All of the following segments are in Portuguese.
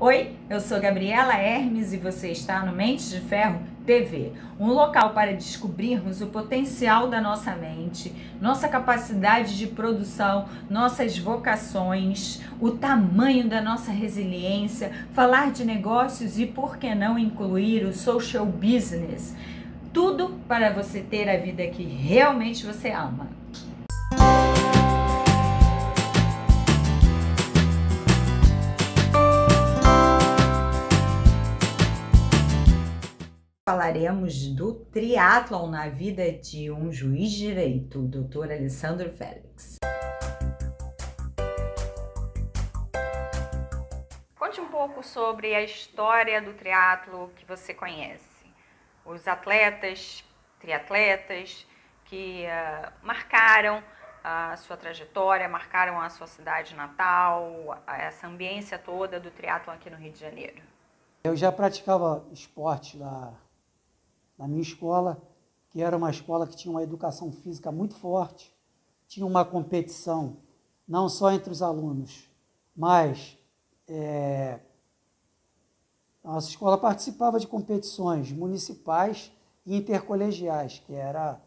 Oi, eu sou Gabriela Hermes e você está no Mentes de Ferro TV, um local para descobrirmos o potencial da nossa mente, nossa capacidade de produção, nossas vocações, o tamanho da nossa resiliência, falar de negócios e, por que não, incluir o social business. Tudo para você ter a vida que realmente você ama. Falaremos do triatlon na vida de um juiz de direito, o Dr. Alessandro Félix. Conte um pouco sobre a história do triatlo que você conhece. Os atletas, triatletas que marcaram a sua trajetória, marcaram a sua cidade natal, essa ambiência toda do triatlon aqui no Rio de Janeiro. Eu já praticava esporte na minha escola, que era uma escola que tinha uma educação física muito forte, tinha uma competição, não só entre os alunos, mas a nossa escola participava de competições municipais e intercolegiais, que era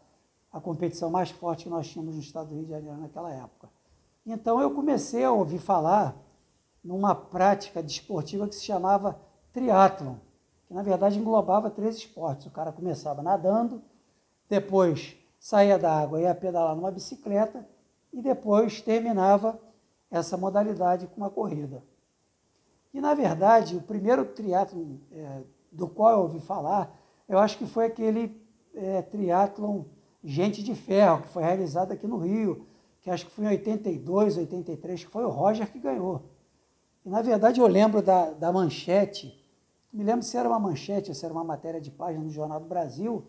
a competição mais forte que nós tínhamos no estado do Rio de Janeiro naquela época. Então eu comecei a ouvir falar numa prática desportiva que se chamava triatlon, que na verdade englobava 3 esportes. O cara começava nadando, depois saía da água e ia pedalar numa bicicleta e depois terminava essa modalidade com uma corrida. E na verdade o primeiro triatlon do qual eu ouvi falar, eu acho que foi aquele triatlon Gente de Ferro, que foi realizado aqui no Rio, que acho que foi em 82, 83, que foi o Roger que ganhou. E na verdade eu lembro da manchete, me lembro se era uma manchete ou se era uma matéria de página do Jornal do Brasil,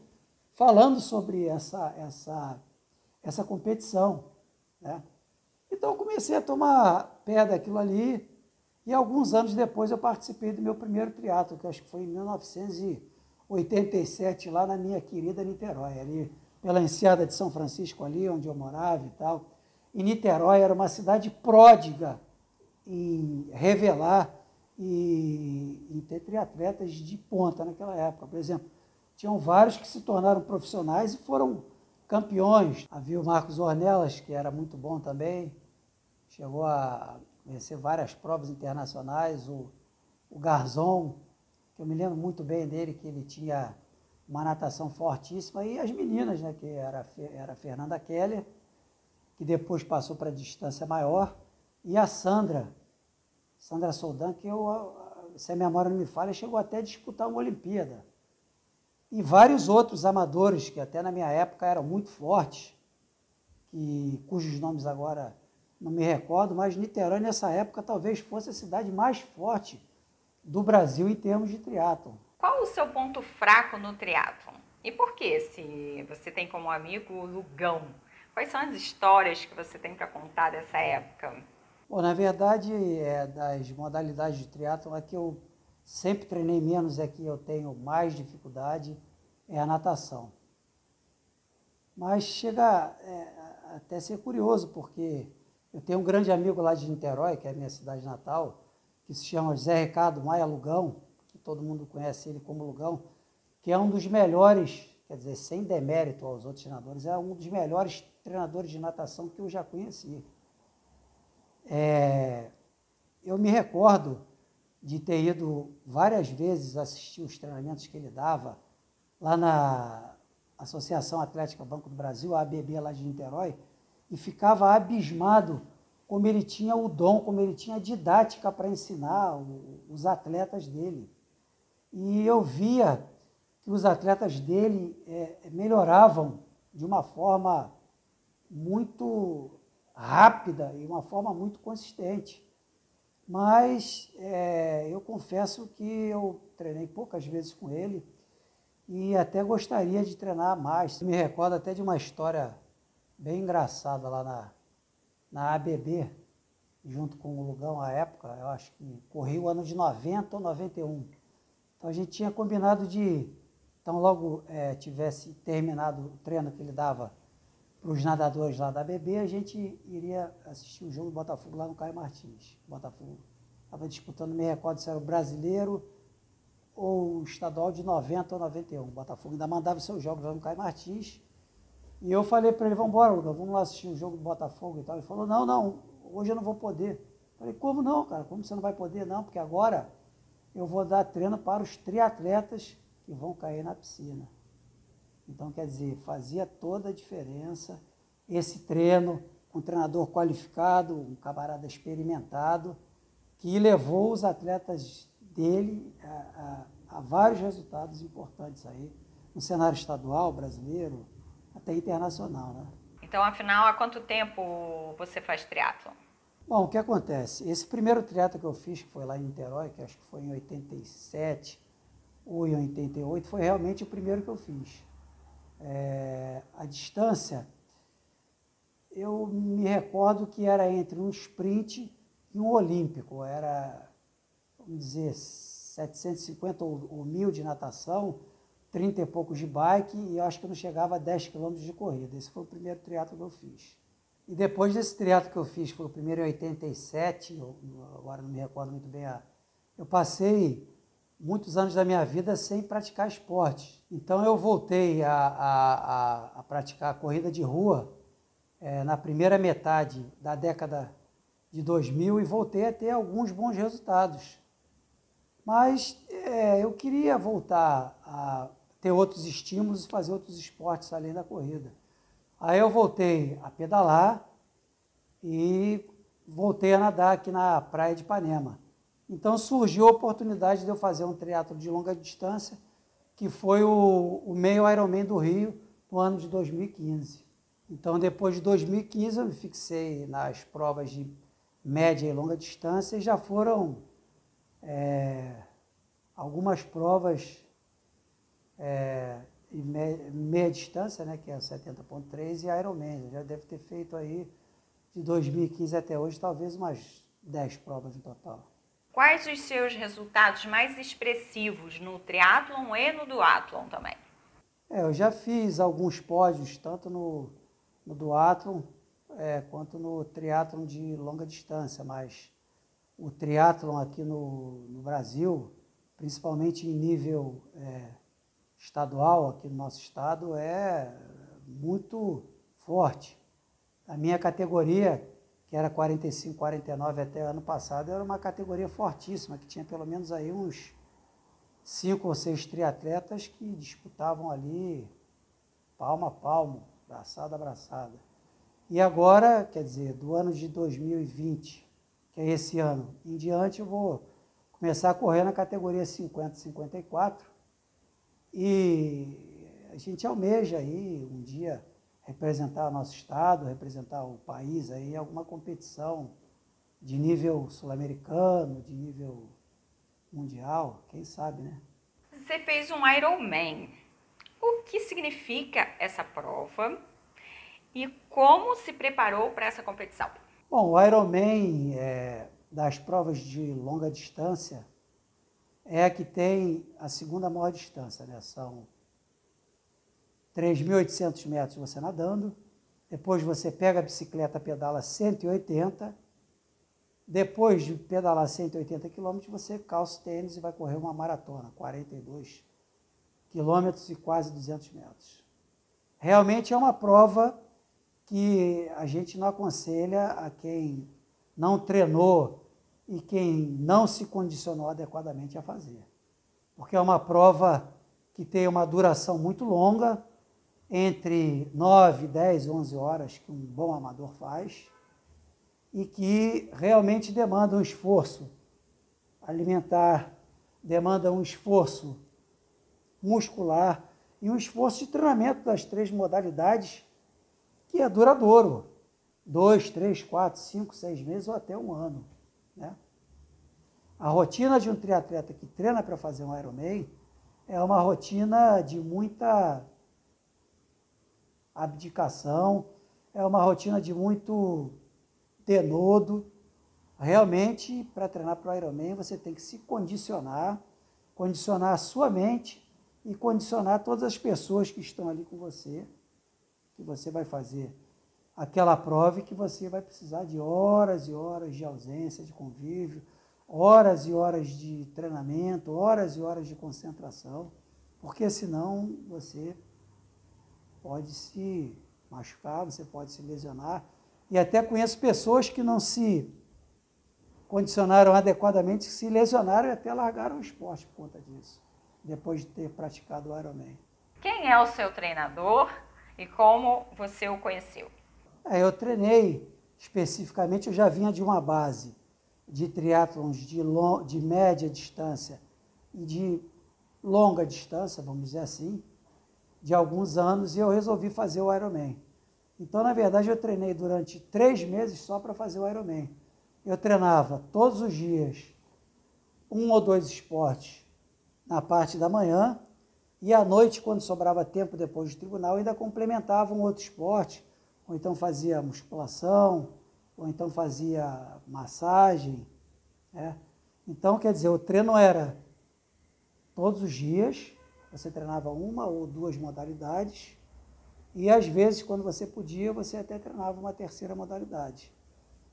falando sobre essa competição, né? Então eu comecei a tomar pé daquilo ali e alguns anos depois eu participei do meu primeiro triatlo, que eu acho que foi em 1987, lá na minha querida Niterói, ali pela Enseada de São Francisco, ali onde eu morava e tal. E Niterói era uma cidade pródiga em revelar e em ter triatletas de ponta naquela época. Por exemplo, tinham vários que se tornaram profissionais e foram campeões. Havia o Marcos Ornelas, que era muito bom também, chegou a vencer várias provas internacionais. O Garzon, que eu me lembro muito bem dele, que ele tinha uma natação fortíssima, e as meninas, né, que era a Fernanda Keller, que depois passou para a distância maior, e a Sandra Soldan, que se a memória não me falha, chegou até a disputar uma Olimpíada. E vários outros amadores, que até na minha época eram muito fortes, cujos nomes agora não me recordo, mas Niterói nessa época talvez fosse a cidade mais forte do Brasil em termos de triatlon. Qual o seu ponto fraco no triatlon? E por quê? Se você tem como amigo o Lugão, quais são as histórias que você tem para contar dessa época? Bom, na verdade, das modalidades de triatlon, a que eu sempre treinei menos, é que eu tenho mais dificuldade, é a natação. Mas chega até ser curioso, porque eu tenho um grande amigo lá de Niterói, que é a minha cidade natal, que se chama José Ricardo Maia Lugão, que todo mundo conhece ele como Lugão, que é um dos melhores, quer dizer, sem demérito aos outros treinadores, é um dos melhores treinadores de natação que eu já conheci. Eu me recordo de ter ido várias vezes assistir os treinamentos que ele dava lá na Associação Atlética Banco do Brasil, a ABB lá de Niterói, e ficava abismado como ele tinha o dom, como ele tinha didática para ensinar os atletas dele. E eu via que os atletas dele melhoravam de uma forma muito rápida e uma forma muito consistente. Mas eu confesso que eu treinei poucas vezes com ele e até gostaria de treinar mais. Me recordo até de uma história bem engraçada lá na ABB, junto com o Lugão à época, eu acho que corri o ano de 90 ou 91. Então a gente tinha combinado então logo tivesse terminado o treino que ele dava para os nadadores lá da ABB, a gente iria assistir o jogo do Botafogo lá no Caio Martins, Botafogo Estava disputando, não me recordo se era o brasileiro ou o estadual de 90 ou 91. O Botafogo ainda mandava seus jogos lá no Caio Martins. E eu falei para ele, vamos embora, Lucas, vamos lá assistir o jogo do Botafogo e tal. Ele falou, não, hoje eu não vou poder. Eu falei, como não, cara? Como você não vai poder? Não, porque agora eu vou dar treino para os triatletas que vão cair na piscina. Então, quer dizer, fazia toda a diferença esse treino, um treinador qualificado, um camarada experimentado, que levou os atletas dele a vários resultados importantes aí, no cenário estadual, brasileiro, até internacional, né? Então, afinal, há quanto tempo você faz triatlon? Bom, o que acontece? Esse primeiro triatlo que eu fiz, que foi lá em Niterói, que acho que foi em 87 ou em 88, foi realmente o primeiro que eu fiz. A distância, eu me recordo que era entre um sprint e um olímpico. Era, vamos dizer, 750 ou 1.000 de natação, 30 e poucos de bike, e eu acho que não chegava a 10 quilômetros de corrida. Esse foi o primeiro triatlo que eu fiz. E depois desse triatlo que eu fiz, foi o primeiro em 87, agora não me recordo muito bem, eu passei muitos anos da minha vida sem praticar esporte. Então eu voltei a praticar a corrida de rua na primeira metade da década de 2000 e voltei a ter alguns bons resultados. Mas eu queria voltar a ter outros estímulos e fazer outros esportes além da corrida. Aí eu voltei a pedalar e voltei a nadar aqui na praia de Ipanema. Então surgiu a oportunidade de eu fazer um triatlo de longa distância, que foi o meio Ironman do Rio, no ano de 2015. Então depois de 2015 eu me fixei nas provas de média e longa distância e já foram algumas provas e meia distância, né, que é 70.3, e Ironman. Eu já deve ter feito aí, de 2015 até hoje, talvez umas 10 provas no total. Quais os seus resultados mais expressivos no triatlon e no duatlon também? Eu já fiz alguns pódios, tanto no duatlon quanto no triatlon de longa distância, mas o triatlon aqui no Brasil, principalmente em nível estadual, aqui no nosso estado, é muito forte. A minha categoria, que era 45, 49 até ano passado, era uma categoria fortíssima, que tinha pelo menos aí uns 5 ou 6 triatletas que disputavam ali palmo a palmo, braçada a braçada. E agora, quer dizer, do ano de 2020, que é esse ano em diante, eu vou começar a correr na categoria 50, 54, e a gente almeja aí um dia representar o nosso estado, representar o país aí em alguma competição de nível sul-americano, de nível mundial, quem sabe, né? Você fez um Ironman. O que significa essa prova e como se preparou para essa competição? Bom, o Ironman das provas de longa distância é a que tem a segunda maior distância, né? São 3.800 metros você nadando, depois você pega a bicicleta, pedala 180, depois de pedalar 180 quilômetros, você calça o tênis e vai correr uma maratona, 42 quilômetros e quase 200 metros. Realmente é uma prova que a gente não aconselha a quem não treinou e quem não se condicionou adequadamente a fazer. Porque é uma prova que tem uma duração muito longa, entre 9, 10, 11 horas, que um bom amador faz, e que realmente demanda um esforço alimentar, demanda um esforço muscular e um esforço de treinamento das 3 modalidades, que é duradouro, 2, 3, 4, 5, 6 meses ou até um ano, né? A rotina de um triatleta que treina para fazer um Ironman é uma rotina de muita abdicação, é uma rotina de muito denodo. Realmente, para treinar para o Ironman, você tem que se condicionar a sua mente e condicionar todas as pessoas que estão ali com você, que você vai fazer aquela prova e que você vai precisar de horas e horas de ausência, de convívio. horas e horas de treinamento, horas e horas de concentração, porque senão você pode se machucar, você pode se lesionar. E até conheço pessoas que não se condicionaram adequadamente, que se lesionaram e até largaram o esporte por conta disso, depois de ter praticado o Ironman. Quem é o seu treinador e como você o conheceu? Eu treinei especificamente, eu já vinha de uma base de triatlons de média distância e de longa distância, vamos dizer assim, de alguns anos, e eu resolvi fazer o Ironman. Então, na verdade, eu treinei durante 3 meses só para fazer o Ironman. Eu treinava todos os dias 1 ou 2 esportes na parte da manhã, e à noite, quando sobrava tempo depois do tribunal, eu ainda complementava um outro esporte, ou então fazia musculação, ou então fazia massagem. Né? Então, quer dizer, o treino era todos os dias, você treinava 1 ou 2 modalidades, e às vezes, quando você podia, você até treinava uma terceira modalidade.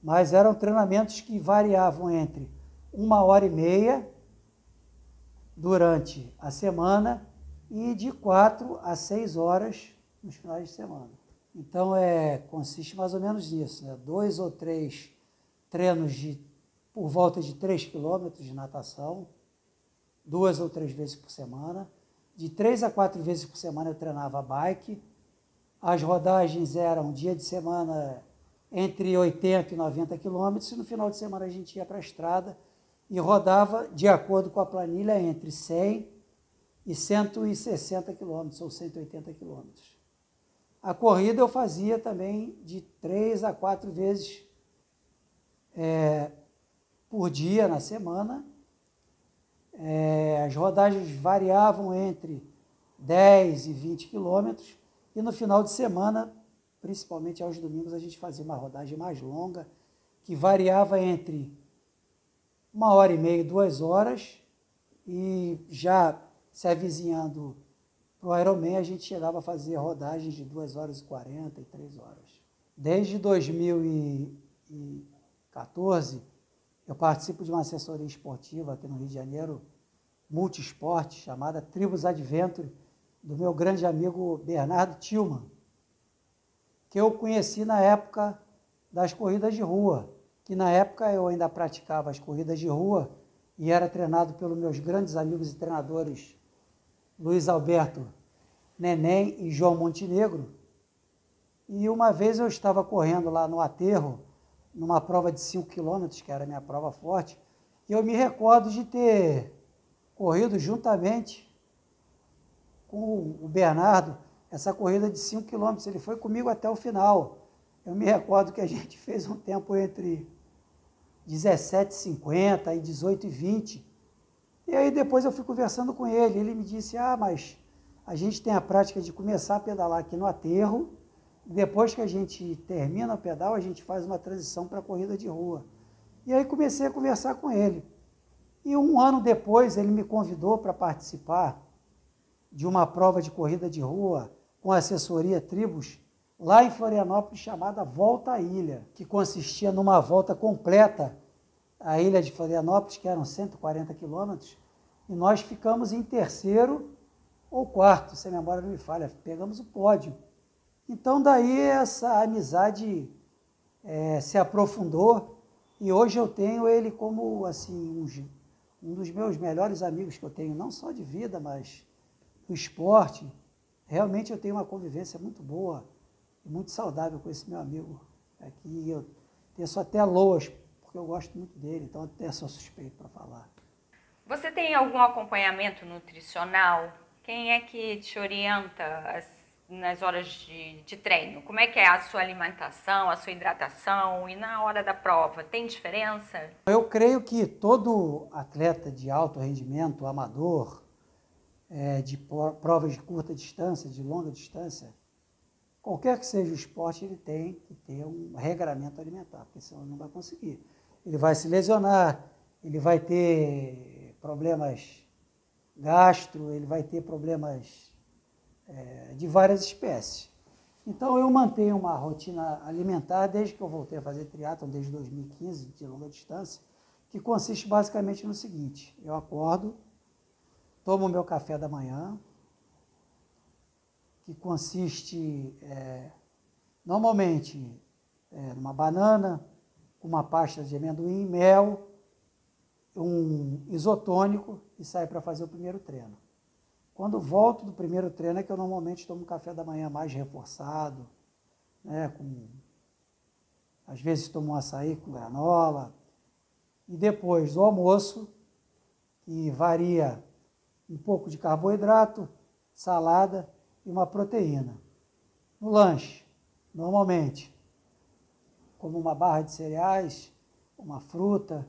Mas eram treinamentos que variavam entre 1h30 durante a semana e de 4 a 6 horas nos finais de semana. Então, consiste mais ou menos nisso, né? 2 ou 3 treinos por volta de 3 quilômetros de natação, 2 ou 3 vezes por semana. De 3 a 4 vezes por semana eu treinava bike. As rodagens eram dia de semana entre 80 e 90 quilômetros, e no final de semana a gente ia para a estrada e rodava de acordo com a planilha entre 100 e 160 quilômetros ou 180 quilômetros. A corrida eu fazia também de 3 a 4 vezes por dia na semana. As rodagens variavam entre 10 e 20 quilômetros, e no final de semana, principalmente aos domingos, a gente fazia uma rodagem mais longa, que variava entre 1h30 e 2 horas, e já se avizinhando para o Ironman, a gente chegava a fazer rodagens de 2h40 e 3 horas. Desde 2014, eu participo de uma assessoria esportiva aqui no Rio de Janeiro, multiesporte, chamada Tribus Adventure, do meu grande amigo Bernardo Tillman, que eu conheci na época das corridas de rua, que na época eu ainda praticava as corridas de rua e era treinado pelos meus grandes amigos e treinadores Luiz Alberto Neném e João Montenegro. E uma vez eu estava correndo lá no aterro, numa prova de 5 quilômetros, que era a minha prova forte, e eu me recordo de ter corrido juntamente com o Bernardo essa corrida de 5 quilômetros. Ele foi comigo até o final. Eu me recordo que a gente fez um tempo entre 17h50 e 18h20. E aí depois eu fui conversando com ele. Ele me disse, mas a gente tem a prática de começar a pedalar aqui no aterro, depois que a gente termina o pedal, a gente faz uma transição para a corrida de rua. E aí comecei a conversar com ele. E 1 ano depois ele me convidou para participar de uma prova de corrida de rua com a assessoria Tribus, lá em Florianópolis, chamada Volta à Ilha, que consistia numa volta completa à ilha de Florianópolis, que eram 140 quilômetros, e nós ficamos em 3º ou 4º, se a memória não me falha, pegamos o pódio. Então, daí essa amizade se aprofundou, e hoje eu tenho ele como assim, um dos meus melhores amigos que eu tenho, não só de vida, mas do esporte. Realmente eu tenho uma convivência muito boa e muito saudável com esse meu amigo aqui. Eu teço até loas, porque eu gosto muito dele, então até sou suspeito para falar. Você tem algum acompanhamento nutricional? Quem é que te orienta nas horas de treino? Como é que é a sua alimentação, a sua hidratação e na hora da prova? Tem diferença? Eu creio que todo atleta de alto rendimento, amador, de provas de curta distância, de longa distância, qualquer que seja o esporte, ele tem que ter um regramento alimentar, porque senão ele não vai conseguir. Ele vai se lesionar, ele vai ter problemas gastro, ele vai ter problemas de várias espécies. Então, eu mantenho uma rotina alimentar desde que eu voltei a fazer triatlon, desde 2015, de longa distância, que consiste basicamente no seguinte: eu acordo, tomo o meu café da manhã, que consiste normalmente numa banana, uma pasta de amendoim, mel, um isotônico e saio para fazer o primeiro treino. Quando volto do primeiro treino é que eu normalmente tomo um café da manhã mais reforçado, né, às vezes tomo um açaí com granola, e depois o almoço, que varia um pouco de carboidrato, salada e uma proteína. No lanche, normalmente, como uma barra de cereais, uma fruta,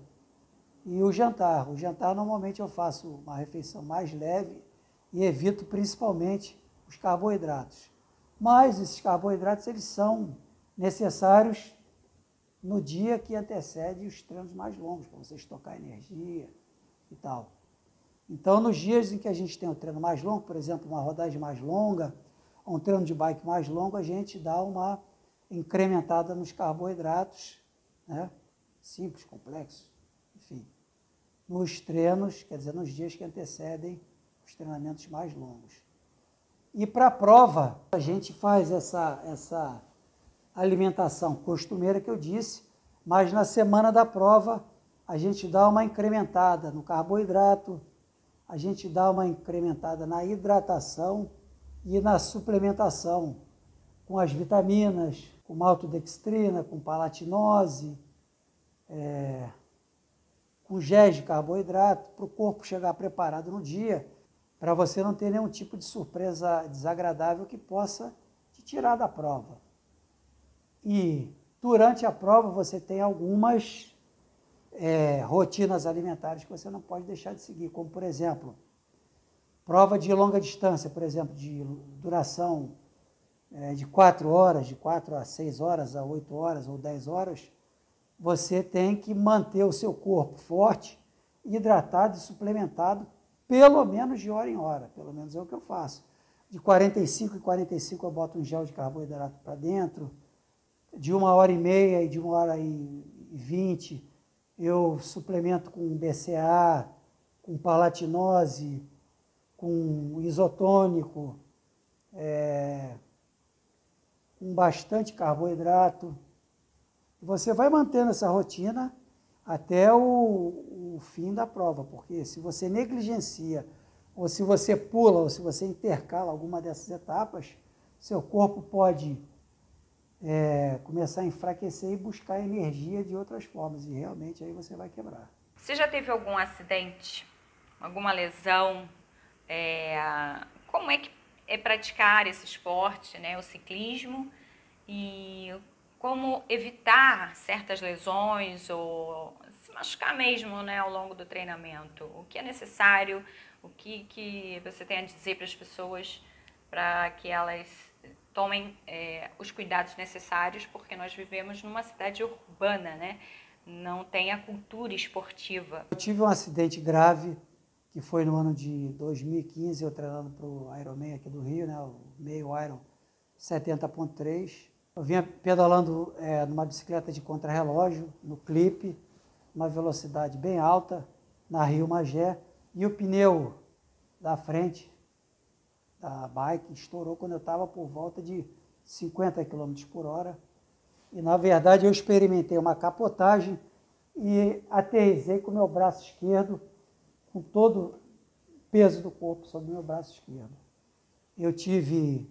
e o jantar. O jantar, normalmente, eu faço uma refeição mais leve e evito principalmente os carboidratos. Mas esses carboidratos, eles são necessários no dia que antecede os treinos mais longos, para você estocar energia e tal. Então, nos dias em que a gente tem um treino mais longo, por exemplo, uma rodagem mais longa, um treino de bike mais longo, a gente dá uma incrementada nos carboidratos, né? Simples, complexos, enfim, nos treinos, quer dizer, nos dias que antecedem os treinamentos mais longos. E para a prova, a gente faz essa alimentação costumeira que eu disse, mas na semana da prova a gente dá uma incrementada no carboidrato, a gente dá uma incrementada na hidratação e na suplementação com as vitaminas, com maltodextrina, com palatinose, com géis de carboidrato, para o corpo chegar preparado no dia, para você não ter nenhum tipo de surpresa desagradável que possa te tirar da prova. E durante a prova você tem algumas rotinas alimentares que você não pode deixar de seguir, como por exemplo, prova de longa distância, por exemplo, de duração de 4 horas, de 4 a 6 horas, a 8 horas ou 10 horas, você tem que manter o seu corpo forte, hidratado e suplementado, pelo menos de hora em hora, pelo menos é o que eu faço. De 45 em 45 eu boto um gel de carboidrato para dentro, de 1h30 e de 1h20 eu suplemento com BCA, com palatinose, com isotônico, com bastante carboidrato. Você vai mantendo essa rotina até o fim da prova, porque se você negligencia, ou se você pula, ou se você intercala alguma dessas etapas, seu corpo pode começar a enfraquecer e buscar energia de outras formas, e realmente aí você vai quebrar. Você já teve algum acidente, alguma lesão? Como é que é praticar esse esporte, né, o ciclismo, e como evitar certas lesões ou se machucar mesmo, né, ao longo do treinamento? O que é necessário, o que você tem a dizer para as pessoas para que elas tomem os cuidados necessários, porque nós vivemos numa cidade urbana, né? Não tem a cultura esportiva. Eu tive um acidente grave, que foi no ano de 2015, eu treinando para o Ironman aqui do Rio, né, o meio Iron 70.3. Eu vinha pedalando numa bicicleta de contrarrelógio, no clipe, uma velocidade bem alta, na Rio Magé, e o pneu da frente da bike estourou quando eu estava por volta de 50 km por hora. E, na verdade, eu experimentei uma capotagem e aterrissei com o meu braço esquerdo, com todo o peso do corpo sobre o meu braço esquerdo. Eu tive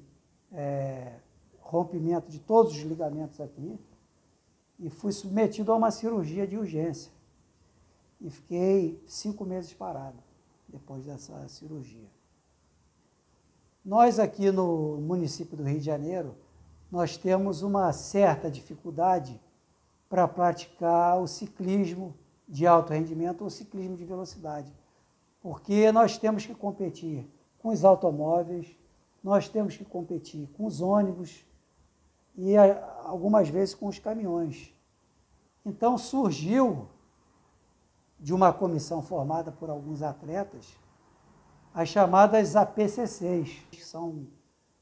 rompimento de todos os ligamentos aqui e fui submetido a uma cirurgia de urgência. E fiquei 5 meses parado depois dessa cirurgia. Nós aqui no município do Rio de Janeiro, nós temos uma certa dificuldade para praticar o ciclismo de alto rendimento ou ciclismo de velocidade, porque nós temos que competir com os automóveis, nós temos que competir com os ônibus e algumas vezes com os caminhões. Então surgiu de uma comissão formada por alguns atletas as chamadas APCCs, que são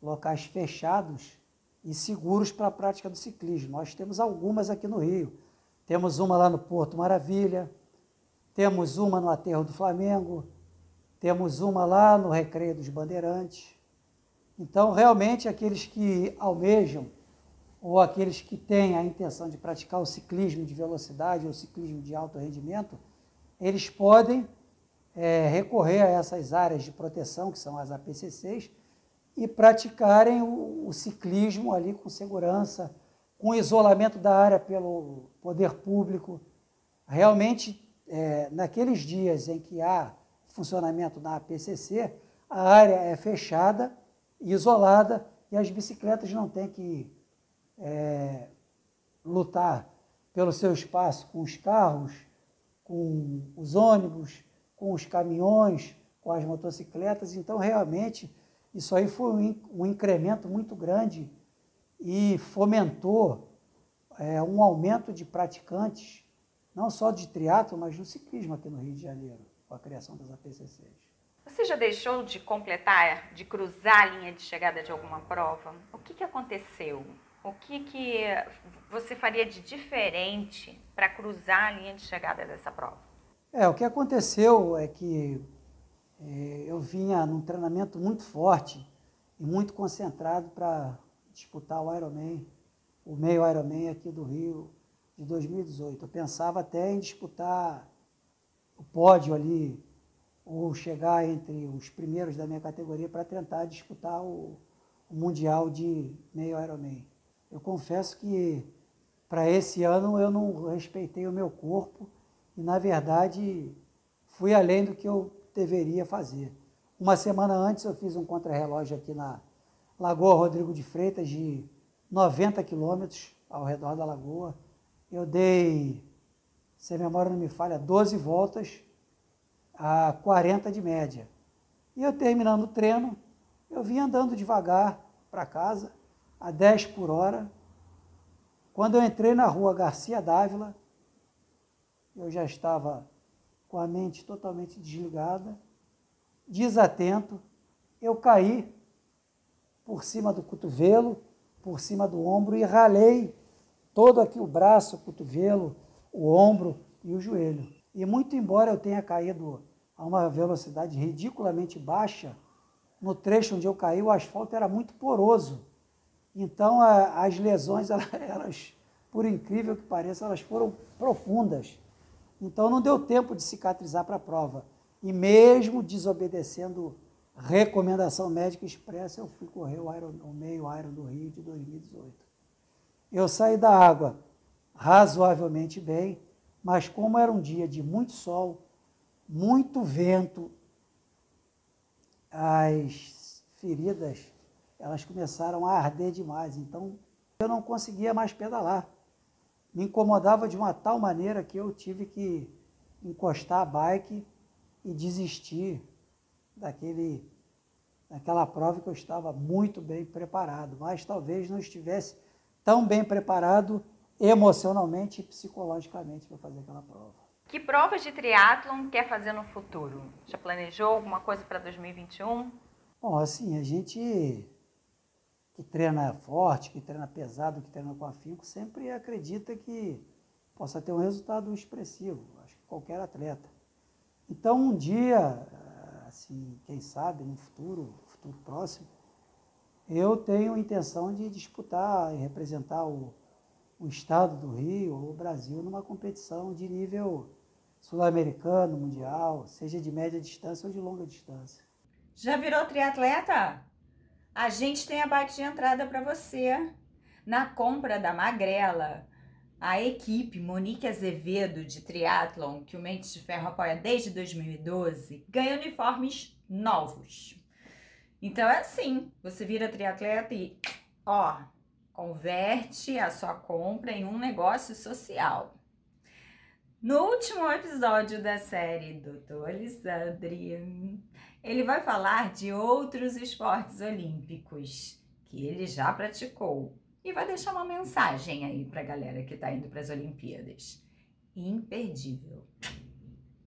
locais fechados e seguros para a prática do ciclismo. Nós temos algumas aqui no Rio. Temos uma lá no Porto Maravilha, temos uma no Aterro do Flamengo, temos uma lá no Recreio dos Bandeirantes. Então, realmente, aqueles que almejam ou aqueles que têm a intenção de praticar o ciclismo de velocidade ou ciclismo de alto rendimento, eles podem recorrer a essas áreas de proteção, que são as APCCs, e praticarem o ciclismo ali com segurança, com isolamento da área pelo poder público. Realmente, naqueles dias em que há funcionamento da APCC, a área é fechada, isolada, e as bicicletas não têm que lutar pelo seu espaço com os carros, com os ônibus, com os caminhões, com as motocicletas. Então, realmente, isso aí foi um incremento muito grande e fomentou um aumento de praticantes, não só de triatlo, mas no ciclismo aqui no Rio de Janeiro, com a criação das APCCs. Você já deixou de completar, de cruzar a linha de chegada de alguma prova? O que aconteceu? O que você faria de diferente para cruzar a linha de chegada dessa prova? O que aconteceu é que eu vinha num treinamento muito forte e muito concentrado para disputar o Ironman, o meio Ironman aqui do Rio de 2018. Eu pensava até em disputar o pódio ali, ou chegar entre os primeiros da minha categoria para tentar disputar o Mundial de meio Ironman. Eu confesso que para esse ano eu não respeitei o meu corpo e, na verdade, fui além do que eu deveria fazer. Uma semana antes eu fiz um contrarrelógio aqui na Lagoa Rodrigo de Freitas de 90 quilômetros ao redor da lagoa. Eu dei, se a memória não me falha, 12 voltas a 40 de média. E eu, terminando o treino, eu vim andando devagar para casa, a 10 por hora. Quando eu entrei na rua Garcia Dávila, eu já estava com a mente totalmente desligada, desatento. Eu caí por cima do cotovelo, por cima do ombro e ralei todo aqui o braço, o cotovelo, o ombro e o joelho. E muito embora eu tenha caído a uma velocidade ridiculamente baixa, no trecho onde eu caí o asfalto era muito poroso. Então as lesões, elas, por incrível que pareça, elas foram profundas. Então não deu tempo de cicatrizar para a prova. E mesmo desobedecendo recomendação médica expressa, eu fui correr o meio Iron do Rio de 2018. Eu saí da água razoavelmente bem, mas como era um dia de muito sol, muito vento, as feridas elas começaram a arder demais. Então eu não conseguia mais pedalar. Me incomodava de uma tal maneira que eu tive que encostar a bike e desistir daquela prova que eu estava muito bem preparado, mas talvez não estivesse tão bem preparado emocionalmente e psicologicamente para fazer aquela prova. Que provas de triatlon quer fazer no futuro? Já planejou alguma coisa para 2021? Bom, assim, a gente que treina forte, que treina pesado, que treina com afinco, sempre acredita que possa ter um resultado expressivo, acho que qualquer atleta. Então, um dia, assim, quem sabe, no futuro próximo, eu tenho intenção de disputar e representar o estado do Rio ou o Brasil numa competição de nível sul-americano, mundial, seja de média distância ou de longa distância. Já virou triatleta? A gente tem a bike de entrada para você. Na compra da Magrela, a equipe Monique Azevedo de triatlon, que o Mentes de Ferro apoia desde 2012, ganha uniformes novos. Então é assim, você vira triatleta e, converte a sua compra em um negócio social. No último episódio da série Doutor Alessandri, ele vai falar de outros esportes olímpicos que ele já praticou e vai deixar uma mensagem aí pra galera que tá indo para as Olimpíadas. Imperdível.